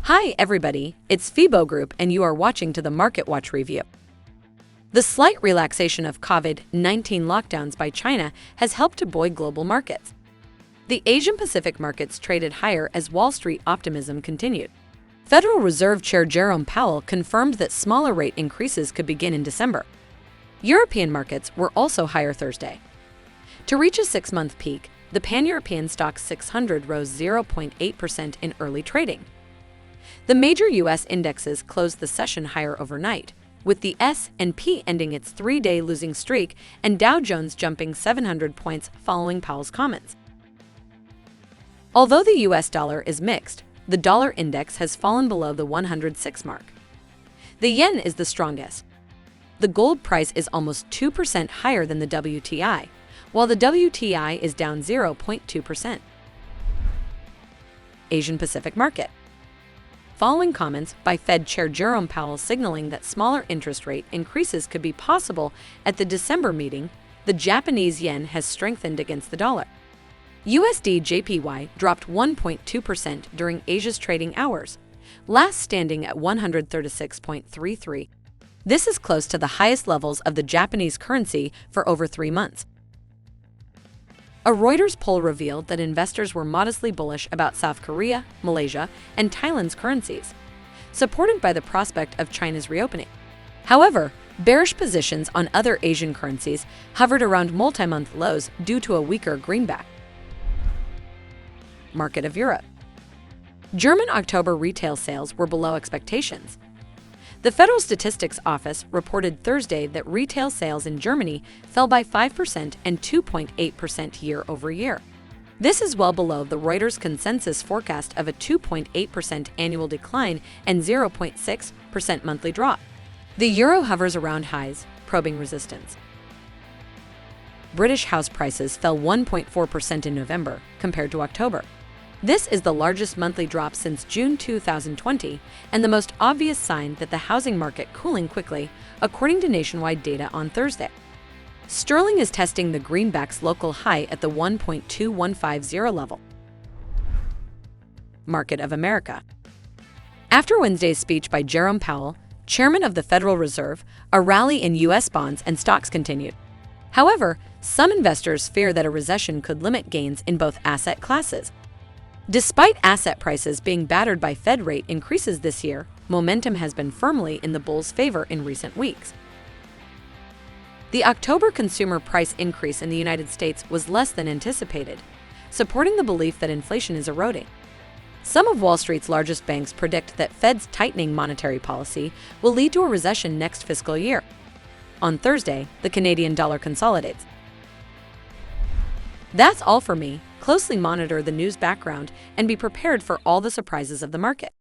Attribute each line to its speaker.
Speaker 1: Hi everybody, it's FIBO Group and you are watching to the Market Watch review. The slight relaxation of COVID-19 lockdowns by China has helped to buoy global markets. The Asian-Pacific markets traded higher as Wall Street optimism continued. Federal Reserve Chair Jerome Powell confirmed that smaller rate increases could begin in December. European markets were also higher Thursday. To reach a 6-month peak, the Pan-European Stoxx 600 rose 0.8% in early trading. The major U.S. indexes closed the session higher overnight, with the S&P ending its 3-day losing streak and Dow Jones jumping 700 points following Powell's comments. Although the U.S. dollar is mixed, the dollar index has fallen below the 106 mark. The yen is the strongest. The gold price is almost 2% higher than the WTI, while the WTI is down 0.2%. Asian-Pacific market. Following comments by Fed Chair Jerome Powell signaling that smaller interest rate increases could be possible at the December meeting, the Japanese yen has strengthened against the dollar. USD JPY dropped 1.2% during Asia's trading hours, last standing at 136.33. This is close to the highest levels of the Japanese currency for over 3 months. A Reuters poll revealed that investors were modestly bullish about South Korea, Malaysia, and Thailand's currencies, supported by the prospect of China's reopening. However, bearish positions on other Asian currencies hovered around multi-month lows due to a weaker greenback. Market of Europe. German October retail sales were below expectations. The Federal Statistics Office reported Thursday that retail sales in Germany fell by 5% and 2.8% year-over-year. This is well below the Reuters consensus forecast of a 2.8% annual decline and 0.6% monthly drop. The euro hovers around highs, probing resistance. British house prices fell 1.4% in November compared to October. This is the largest monthly drop since June 2020 and the most obvious sign that the housing market cooling quickly, according to nationwide data on Thursday. Sterling is testing the greenback's local high at the 1.2150 level. Market of America. After Wednesday's speech by Jerome Powell, chairman of the Federal Reserve, a rally in U.S. bonds and stocks continued. However, some investors fear that a recession could limit gains in both asset classes. Despite asset prices being battered by Fed rate increases this year, momentum has been firmly in the bulls' favor in recent weeks. The October consumer price increase in the United States was less than anticipated, supporting the belief that inflation is eroding. Some of Wall Street's largest banks predict that Fed's tightening monetary policy will lead to a recession next fiscal year. On Thursday, the Canadian dollar consolidates. That's all for me. Closely monitor the news background and be prepared for all the surprises of the market.